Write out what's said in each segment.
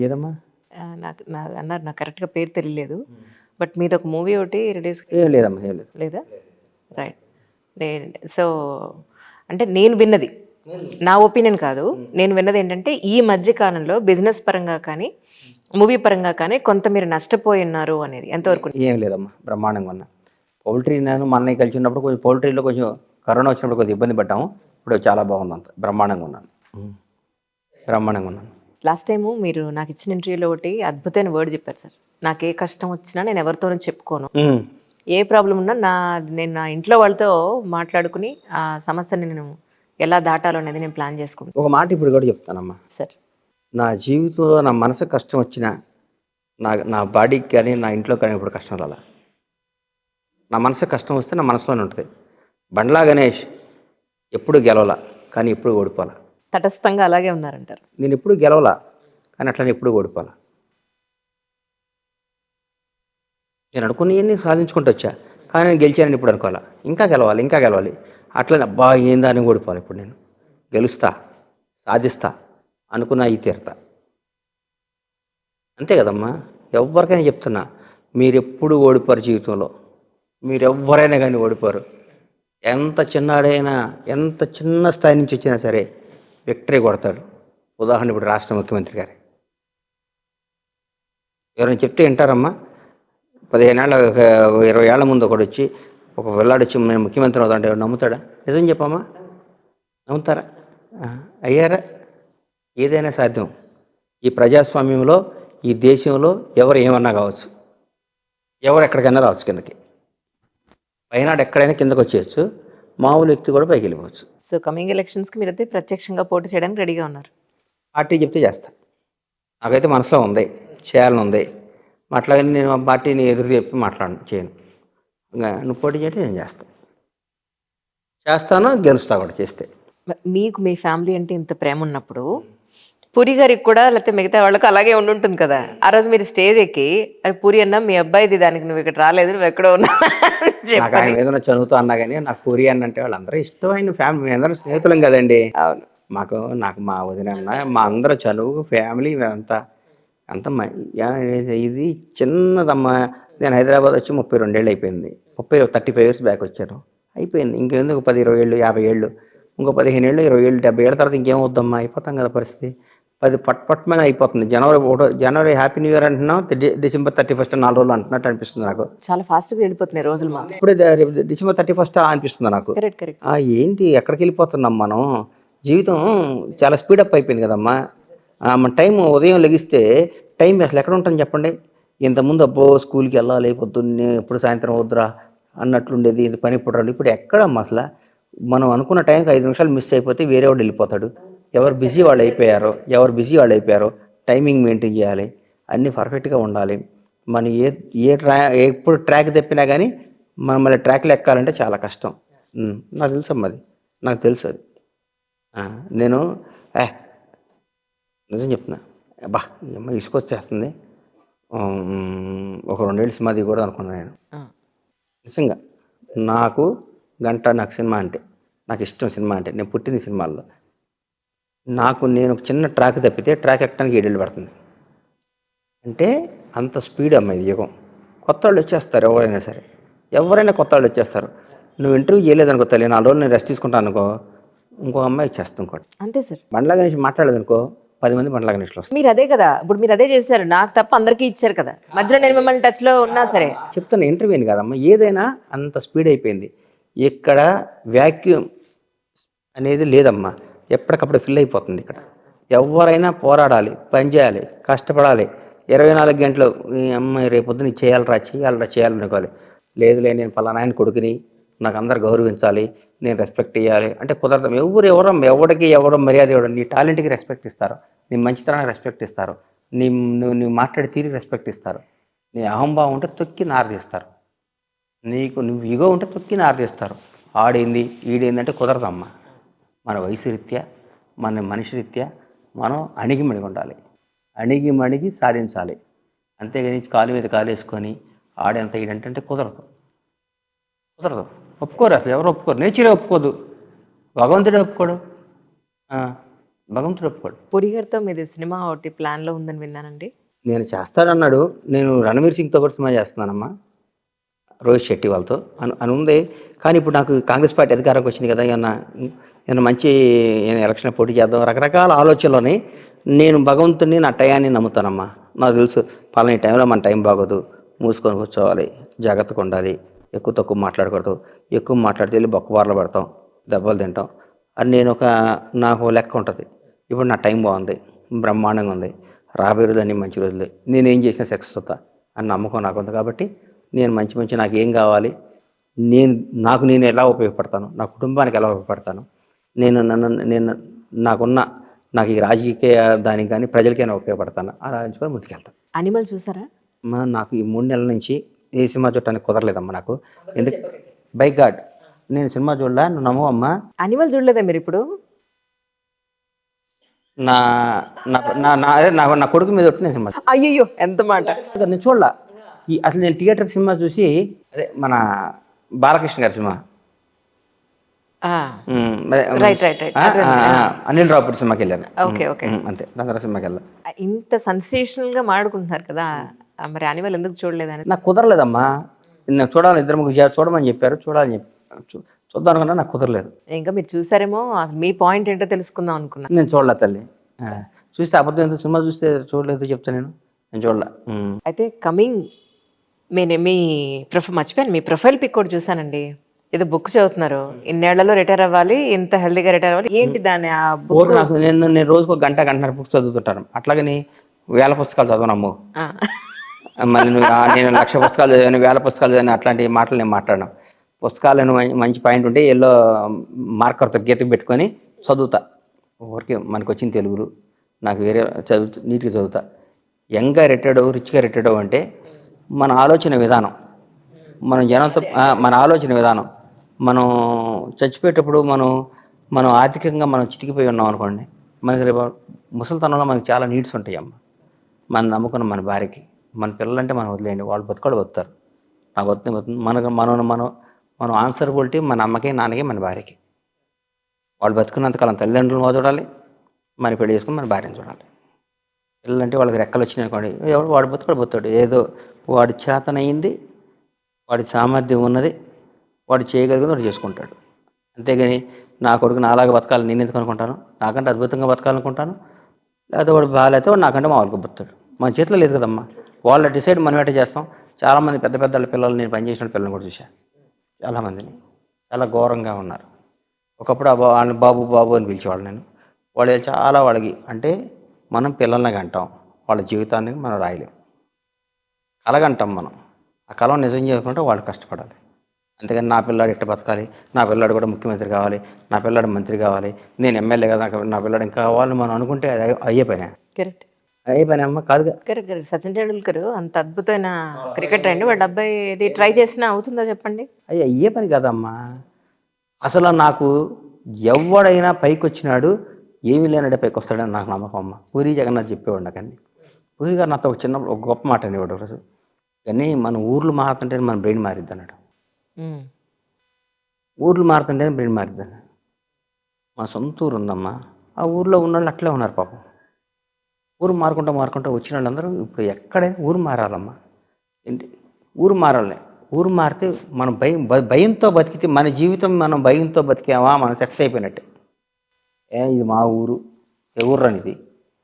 ఏదమ్మా? అన్నారు, నాకు కరెక్ట్‌గా పేరు తెలియలేదు. బట్ మీదొక మూవీ ఒకటి రిలీజ్ ఏం లేదమ్మా, ఏం లేదు. లేదా? రైట్. సో, అంటే నేను విన్నది, నా ఒపీనియన్ కాదు. నేను విన్నదేంటంటే, ఈ మధ్య కాలంలో బిజినెస్ పరంగా కానీ, మూవీ పరంగా కానీ కొంత మీరు నష్టపోయి ఉన్నారు అనేది ఎంతవరకు? ఏం లేదమ్మా, బ్రహ్మాండంగా ఉన్నా. పౌల్ట్రీ నేను మా అన్నయ్య కలిసి ఉన్నప్పుడు కొంచెం పౌల్ట్రీలో కొంచెం కరోనా వచ్చినప్పుడు కొద్దిగా ఇబ్బంది పడ్డాము. ఇప్పుడు చాలా బాగుంది, అంత బ్రహ్మాండంగా ఉన్నాను. బ్రహ్మాండంగా ఉన్నాను. లాస్ట్ టైము మీరు నాకు ఇచ్చిన ఇంటర్వ్యూలో ఒకటి అద్భుతమైన వర్డ్ చెప్పారు సార్. నాకు ఏ కష్టం వచ్చినా నేను ఎవరితోనూ చెప్పుకోను. ఏ ప్రాబ్లం ఉన్నా నేను నా ఇంట్లో వాళ్ళతో మాట్లాడుకుని ఆ సమస్యని నేను ఎలా దాటాలో అనేది నేను ప్లాన్ చేసుకుంటాను. ఒక మాట ఇప్పుడు కూడా చెప్తానమ్మా సార్. నా జీవితంలో నా మనసు కష్టం వచ్చినా నా బాడీకి కానీ నా ఇంట్లో కానీ ఇప్పుడు కష్టం రాలా. నా మనసు కష్టం వస్తే నా మనసులోనే ఉంటుంది. బండ్లా గణేష్ ఎప్పుడు గెలవలా, కానీ ఎప్పుడు ఓడిపోలా. తటస్థంగా అలాగే ఉన్నారంటారు. నేను ఎప్పుడు గెలవలా, కానీ అట్లనే ఎప్పుడు ఓడిపోలా. నేను అనుకున్నవన్నీ సాధించుకుంటూ వచ్చా, కానీ నేను గెలిచానని ఇప్పుడు అనుకోవాలా. ఇంకా గెలవాలి, ఇంకా గెలవాలి. అట్లనే అబ్బా ఏందా అని ఓడిపోవాలి. ఇప్పుడు నేను గెలుస్తా, సాధిస్తా, అనుకున్నా ఈ తీరుతా. అంతే కదమ్మా. ఎవరికైనా చెప్తున్నా, మీరెప్పుడు ఓడిపోరు జీవితంలో. మీరెవ్వరైనా కానీ ఓడిపోరు. ఎంత చిన్నాడైనా, ఎంత చిన్న స్థాయి నుంచి వచ్చినా సరే విక్టరీ కొడతాడు. ఉదాహరణ ఇప్పుడు రాష్ట్ర ముఖ్యమంత్రి గారు. ఎవరైనా చెప్తే వింటారమ్మా? 15 ఏళ్ళ 20 ఏళ్ల ముందు ఒకడు వచ్చి, ఒక పిల్లాడు వచ్చి నేను ముఖ్యమంత్రి అవుతా అంటే నమ్ముతాడా? నిజం చెప్పమ్మా, నమ్ముతారా? అయ్యారా? ఏదైనా సాధ్యం. ఈ ప్రజాస్వామ్యంలో, ఈ దేశంలో ఎవరు ఏమన్నా కావచ్చు, ఎవరు ఎక్కడికైనా రావచ్చు కిందకి. పైనాడు ఎక్కడైనా కిందకు వచ్చేయచ్చు, మామూలు వ్యక్తి కూడా పైకి వెళ్ళిపోవచ్చు. సో కమింగ్ ఎలక్షన్స్కి మీరైతే ప్రత్యక్షంగా పోటీ చేయడానికి రెడీగా ఉన్నారు? పార్టీ చెప్తే చేస్తా. నాకైతే మనసులో ఉంది, చేయాలని ఉంది. అట్లాగని నేను ఆ పార్టీని ఎదురు చెప్పి చేయను. ఇంకా నువ్వు పోటీ చేయంటే నేను చేస్తాను, గెలుస్తా కూడా చేస్తే. మీకు మీ ఫ్యామిలీ అంటే ఇంత ప్రేమ ఉన్నప్పుడు పూరి గారికి కూడా, లేకపోతే మిగతా వాళ్ళకి అలాగే ఉండుంటుంది కదా. ఆ రోజు మీరు స్టేజ్ ఎక్కి, అరే పూరి అన్న మీ అబ్బాయిది, దానికి నువ్వు ఇక్కడ రాలేదు, నువ్వు ఎక్కడో ఉన్నా నాకు ఆయన ఏదైనా చదువుతూ అన్నా కానీ నాకు పూరి అన్న అంటే వాళ్ళందరూ ఇష్టమైన ఫ్యామిలీ. మేము అందరం స్నేహితులం కదండి. అవును. నాకు మా వదిన అన్న, మా అందరూ చదువు ఫ్యామిలీ అంతా అంత ఇది చిన్నదమ్మా. నేను హైదరాబాద్ వచ్చి 32 ఏళ్ళు అయిపోయింది. 35 ఇయర్స్ బ్యాక్ వచ్చాను, అయిపోయింది. ఇంకెందుకు 10, 20 ఏళ్ళు, 50 ఏళ్ళు, ఇంకో 15 ఏళ్ళు, 20 ఏళ్ళు, 70 ఏళ్ళ తర్వాత ఇంకేమవుద్దమ్మా? అయిపోతాం కదా పరిస్థితి. 10 పట్ మీద అయిపోతుంది. జనవరి హ్యాపీ న్యూ ఇయర్ అంటున్నాం, డిసెంబర్ 31 4 రోజులు అంటున్నట్టు అనిపిస్తుంది నాకు. చాలా ఫాస్ట్గా వెళ్ళిపోతున్నాయి రోజులు. మాకు ఇప్పుడే డిసెంబర్ 31 అనిపిస్తుంది నాకు. కరెక్ట్. ఏంటి ఎక్కడికి వెళ్ళిపోతున్నాం మనం? జీవితం చాలా స్పీడప్ అయిపోయింది కదమ్మా. మన టైం ఉదయం లెగిస్తే టైం అసలు ఎక్కడ ఉంటుంది చెప్పండి? ఇంతకుముందు అబ్బో స్కూల్కి వెళ్ళాలి పొద్దున్నే, ఎప్పుడు సాయంత్రం వద్దురా అన్నట్లుండేది. ఇది పని ఇప్పుడు ఇప్పుడు ఎక్కడమ్మా అసలు? మనం అనుకున్న టైంకి 5 నిమిషాలు మిస్ అయిపోతే వేరే వాడు వెళ్ళిపోతాడు. ఎవరు బిజీ వాళ్ళు అయిపోయారో టైమింగ్ మెయింటైన్ చేయాలి, అన్నీ పర్ఫెక్ట్గా ఉండాలి. మనం ఎప్పుడు ట్రాక్ తప్పినా కానీ మనం మళ్ళీ ట్రాక్లో ఎక్కాలంటే చాలా కష్టం. నాకు తెలుసమ్మా, అది నాకు తెలుసు. అది నేను నిజం చెప్తున్నా. అబ్బా అమ్మ ఇసుకొచ్చేస్తుంది. ఒక 2 ఏళ్ళు సినిమా దిగకూడదు అనుకున్నాను నేను. నిజంగా నాకు నాకు సినిమా అంటే నాకు ఇష్టం. సినిమా అంటే నేను పుట్టిన సినిమాల్లో నేను ఒక చిన్న ట్రాక్ తప్పితే ట్రాక్ ఎక్కడానికి 7 ఏళ్ళు పడుతుంది. అంటే అంత స్పీడ్ అమ్మ ఇది యుగం. కొత్త వాళ్ళు వచ్చేస్తారు, ఎవరైనా కొత్త వాళ్ళు వచ్చేస్తారు. నువ్వు ఇంటర్వ్యూ చేయలేదనుకో తల్లి, 4 రోజులు నేను రెస్ట్ తీసుకుంటాను అనుకో, ఇంకో అమ్మాయి వచ్చేస్తాను ఇంకోటి. అంతే సార్. బండ్లా గణేష్ మాట్లాడలేదనుకో 10 మంది బండ్లా గణేష్లు వస్తారు. మీరు అదే కదా, ఇప్పుడు మీరు అదే చేశారు. నాకు తప్ప అందరికీ ఇచ్చారు కదా. మధ్యలో నేను మిమ్మల్ని టచ్లో ఉన్నా సరే చెప్తాను. ఇంటర్వ్యూని కాదమ్మా, ఏదైనా అంత స్పీడ్ అయిపోయింది. ఇక్కడ వ్యాక్యూమ్ అనేది లేదమ్మా, ఎప్పటికప్పుడు ఫిల్ అయిపోతుంది. ఇక్కడ ఎవరైనా పోరాడాలి, పని చేయాలి, కష్టపడాలి. 24 గంటలు ఈ అమ్మాయి రేపొద్దున చేయాలనుకోవాలి. లేదులే నేను పలానా ఆయన కొడుకుని, నాకు అందరు గౌరవించాలి, నేను రెస్పెక్ట్ ఇవ్వాలి అంటే కుదరదు. ఎవరికి ఎవరు మర్యాద ఇవ్వడం. నీ టాలెంట్కి రెస్పెక్ట్ ఇస్తారు, నీ మంచితనానికి రెస్పెక్ట్ ఇస్తారు, నువ్వు మాట్లాడే తీరికి రెస్పెక్ట్ ఇస్తారు. నీ అహంభావం ఉంటే తొక్కి నారదీస్తారు. నువ్వు ఈగో ఉంటే తొక్కి నారదీస్తారు. ఆడేంది ఈడేందంటే కుదరదమ్మా. మన వయసు రీత్యా, మన మనిషి రీత్యా మనం అణిగిమణిగి ఉండాలి, అణిగిమణిగి సాధించాలి. అంతేగాని కాలు మీద కాలు వేసుకొని ఆడేంత ఈడంటే కుదరదు. ఒప్పుకోరు, అసలు ఎవరు ఒప్పుకోరు. నేచరే ఒప్పుకోదు, భగవంతుడే ఒప్పుకోడు. భగవంతుడు ఒప్పుకోడు. పూరి గారితో మీది సినిమా ఒకటి ప్లాన్‌లో ఉందని విన్నానండి. నేను చేస్తానన్నాడు. నేను 'రణవీర్ సింగ్‌తో' కూడా సినిమా చేస్తున్నానమ్మా. రోహిత్ శెట్టి వాళ్ళతో అని ఉంది. కానీ ఇప్పుడు నాకు కాంగ్రెస్ పార్టీ అధికారంకి వచ్చింది కదా! ఏమన్నా మంచి ఎలక్షన్‌లో పోటీ చేద్దాం. రకరకాల ఆలోచనలోని నేను భగవంతుడిని, నా టయాన్ని నమ్ముతానమ్మా. నాకు తెలుసు పలానా ఈ టైంలో మన టైం బాగోదు. మూసుకొని కూర్చోవాలి. జాగ్రత్తగా ఉండాలి. ఎక్కువ తక్కువ మాట్లాడకూడదు. ఎక్కువ మాట్లాడితే వెళ్ళి బొక్కబారలు పెడతాం. దెబ్బలు తింటాం. అని నాకు లెక్క ఉంటుంది. ఇప్పుడు నా టైం బాగుంది. బ్రహ్మాండంగా ఉంది. రాబోయే రోజులన్నీ మంచి రోజులే. నేనేం చేసినా సక్సెస్ అవుతా అని నమ్మకం నాకుంది కాబట్టి నేను మంచి నాకేం కావాలి, నేను ఎలా ఉపయోగపడతాను, నా కుటుంబానికి ఎలా ఉపయోగపడతాను, నాకు ఈ రాజకీయ దానికి కానీ ప్రజలకైనా ఉపయోగపడతాను అలా ఎంచుకొని ముందుకెళ్తాను. అనిమల్ చూసారా? నాకు ఈ 3 నెలల నుంచి ఏ సినిమా చూడటానికి కుదరలేదమ్మా నాకు. ఎందుకు బై గాడ్ నేను సినిమా చూడలా, నువ్వు నమ్మవమ్మా. అనిమల్ చూడలేదా మీరిప్పుడు? నా నా నా నా అదే నా కొడుకు మీద ఒట్టు నేను సినిమా అయ్యయ్యో! ఎంత మాట. నేను చూడలా. అసలు నేను థియేటర్ సినిమా చూసి అదే మన బాలకృష్ణ గారి సినిమా ఆ! అదే, రైట్. అనిల్ రావుపూడి సినిమాకి వెళ్ళాను. ఓకే. అంతే, దాని తర్వాత సినిమాకి వెళ్ళాను. ఇంత సెన్సేషనల్‌గా మాట్లాడుకుంటున్నారు కదా! మరి అనిమల్ ఎందుకు చూడలేదని? నాకు కుదరలేదమ్మా. నేను చూడాలి, ఇద్దరు ముగ్గురు చూడమని చెప్పారు, చూడాలని చెప్పి చూద్దాం అనుకున్నా, నాకు కుదరలేదు. ఇంకా మీరు చూసారేమో, అసలు మీ పాయింట్ ఏంటో తెలుసుకుందాం అనుకున్నా. నేను చూడలే తల్లి. చూస్తే అబద్ధం ఎందుకు, సినిమా చూస్తే చూడలేదు చెప్తా నేను చూడలే. అయితే కమింగ్ మీ మర్చిపోయాను, మీ ప్రొఫైల్ పిక్ కూడా చూసానండి. ఏదో బుక్ చదువుతున్నారు. ఇన్నేళ్లలో రిటైర్ అవ్వాలి, ఇంత హెల్దీగా రిటైర్ అవ్వాలి. ఏంటి దాని ఆ బుక్? నాకు నేను రోజుకు 1 గంటన్నర బుక్ చదువుతుంటాను. అట్లాగని 1000 పుస్తకాలు చదవనమ్ము. మళ్ళీ నేను 1,00,000 పుస్తకాలు చదివాను, 1000 పుస్తకాలు చదివాను అట్లాంటి మాటలు నేను మాట్లాడను. పుస్తకాలను మంచి పాయింట్ ఉంటే ఎల్లో మార్కర్తో గీత పెట్టుకొని చదువుతా. ఊరికే మనకు వచ్చిన తెలుగులు నాకు వేరే నీట్గా చదువుతా. యంగ్గా రిటైర్డ్ రిచ్గా రిటైర్డ్ అంటే మన ఆలోచన విధానం, మన ఆలోచన విధానం, మనం చచ్చిపోయేటప్పుడు మనం ఆర్థికంగా మనం చితికిపోయి ఉన్నాం అనుకోండి, మనకి రేపు ముసలితనంలో మనకి చాలా నీడ్స్ ఉంటాయి అమ్మ. మనం నమ్ముకున్న మన భార్యకి, మన పిల్లలంటే మనం వదిలేయండి, వాళ్ళు బతుకుతారు. నా బతుకుతుంది మనం ఆన్సరబిలిటీ మన అమ్మకి, నాన్నకి, మన భార్యకి. వాళ్ళు బతుకున్నంతకాలం తల్లిదండ్రులను చూడాలి, మన పెళ్లి చేసుకుని మన భార్యను చూడాలి. పిల్లలంటే వాళ్ళకి రెక్కలు వచ్చినాయి అనుకోండి, వాడు బతుకుతాడు. ఏదో వాడి చేతనయింది, వాడి సామర్థ్యం ఉన్నది, వాడు చేయగలిగింది వాడు చేసుకుంటాడు. అంతేగాని నా కొడుకు నాలాగా బతకాలి నేను ఎందుకు అనుకుంటాను, నాకంటే అద్భుతంగా బతకాలనుకుంటాను. లేకపోతే వాడు బాగాలేతే వాడు నాకంటే మామూలుగా బతుకుతాడు. మన చేతిలో లేదు కదమ్మా. వాళ్ళ డిసైడ్ మనం ఏంటో చేస్తాం. చాలామంది పెద్ద పిల్లలు, నేను పనిచేసిన పిల్లల్ని కూడా చూశాను. చాలామందిని చాలా ఘోరంగా ఉన్నారు. ఒకప్పుడు వాళ్ళని బాబు అని పిలిచేవాళ్ళు నేను. వాళ్ళు చాలా వాళ్ళకి అంటే మనం పిల్లల్ని అంటాం, వాళ్ళ జీవితాన్ని మనం రాయలేం. కలగంటాం మనం. ఆ కలం నిజం చేసుకుంటే వాళ్ళు కష్టపడాలి. అంతేగాని నా పిల్లాడు ఎట్ట బతకాలి, నా పిల్లాడు కూడా ముఖ్యమంత్రి కావాలి, నా పిల్లాడు మంత్రి కావాలి, నేను ఎమ్మెల్యే కదా, నా పిల్లాడు ఇంకా కావాలని మనం అనుకుంటే అది అయ్యే పని. కరెక్ట్. అయ్యే పని అమ్మ కాదుగా. కరెక్ట్. సచిన్ టెండూల్కర్ అంత అద్భుతమైన క్రికెటర్ అండి. వాళ్ళ అబ్బాయి ఇది ట్రై చేసినా అవుతుందా చెప్పండి? అయ్యే పని కాదమ్మా. అసలు నాకు ఎవడైనా పైకి వచ్చినాడు, ఏమీ లేనాడే పైకి వస్తాడని నాకు నమ్మకం అమ్మ. పూరి జగన్నాథ్ చెప్పేవాడు నాకని. పూరి గారు నాతో చిన్నప్పుడు ఒక గొప్ప మాట అనేవాడు ఒకరోజు. కానీ మన ఊర్లు మారుతుంటే మన బ్రెయిన్ మారిద్ది అన్నాడు. ఊర్లు మారుతుంటేనే బ్రెయిన్ మారిద్ది అన్నాడు. మా సొంత ఊరు ఉందమ్మా, ఆ ఊర్లో ఉన్న వాళ్ళు అట్లే ఉన్నారు పాపం. ఊరు మారుకుంటూ వచ్చిన వాళ్ళందరూ ఇప్పుడు ఎక్కడైనా ఊరు మారాలమ్మా. ఏంటి ఊరు మారాలి. ఊరు మారితే మనం భయంతో బతికితే మన జీవితం మనం భయంతో బతికామా మనం సక్సెస్ అయిపోయినట్టే. ఇది మా ఊరు, ఏ ఊరు అనేది,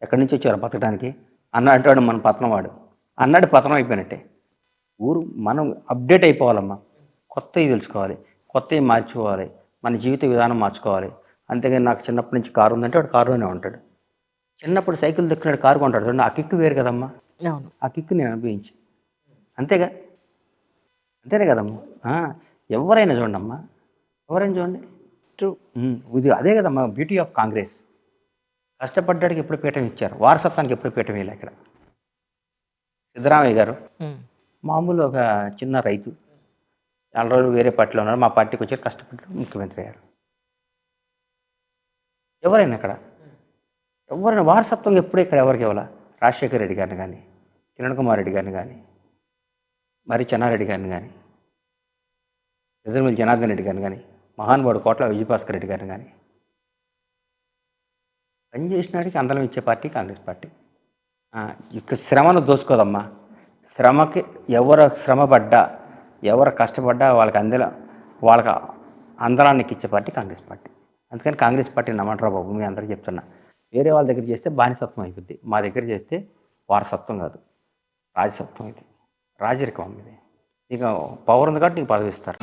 ఎక్కడి నుంచి వచ్చారు బతకడానికి అన్నాడు మన పతనం వాడు అన్నాడు, పతనం అయిపోయినట్టే. ఊరు మనం అప్డేట్ అయిపోవాలమ్మా. కొత్తవి తెలుసుకోవాలి, కొత్తవి మార్చుకోవాలి, మన జీవిత విధానం మార్చుకోవాలి. అంతేగాని నాకు చిన్నప్పటి నుంచి కారు ఉందంటే వాడు కారులోనే ఉంటాడు. చిన్నప్పుడు సైకిల్ దొక్కినాడు, కారు కొంటాడు చూడండి, ఆ కిక్కు వేరు కదమ్మా. ఆ కిక్కు నేను అనుభవించి అంతేనే కదమ్మా. ఎవరైనా చూడండి అమ్మా, ఎవరైనా చూడండి. ట్రూ. ఇది అదే కదమ్మా బ్యూటీ ఆఫ్ కాంగ్రెస్. కష్టపడ్డానికి ఎప్పుడు పీఠం ఇచ్చారు, వారసత్వానికి ఎప్పుడు పీఠం వేయలే. ఇక్కడ సిద్ధరామయ్య గారు మామూలు ఒక చిన్న రైతు, 4 రోజులు వేరే పార్టీలో ఉన్నారు, మా పార్టీకి వచ్చారు, కష్టపడ్డారు, ముఖ్యమంత్రి అయ్యారు. ఎవరైనా వారసత్వం ఎప్పుడూ ఇక్కడ ఎవరికి ఇవ్వాల. రాజశేఖర రెడ్డి గారిని కానీ, కిరణ్ కుమార్ రెడ్డి గారిని కానీ, మరి చెన్నారెడ్డి గారిని కానీ, ఎదురుమల్లి జనార్దన్ రెడ్డి గారిని కానీ, మహానుభావుడు కోట్ల విజయభాస్కర్ రెడ్డి గారిని కానీ, పని చేసినాడికి అందరం ఇచ్చే పార్టీ కాంగ్రెస్ పార్టీ. ఇక శ్రమను దోచుకోదమ్మా. శ్రమకి ఎవరు శ్రమ పడ్డా, ఎవరు కష్టపడ్డా వాళ్ళకి అందరానికి ఇచ్చే పార్టీ కాంగ్రెస్ పార్టీ. అందుకని కాంగ్రెస్ పార్టీ నమ్మంటారా బాబు, మీ అందరికీ చెప్తున్నా. వేరే వాళ్ళ దగ్గర చేస్తే బానిసత్వం అయిపోద్ది, మా దగ్గర చేస్తే వారసత్వం కాదు, రాజసత్వం ఇది, రాజరికం ఇది. ఇక పవర్ ఉంది కాబట్టి నీకు పదవి ఇస్తారు.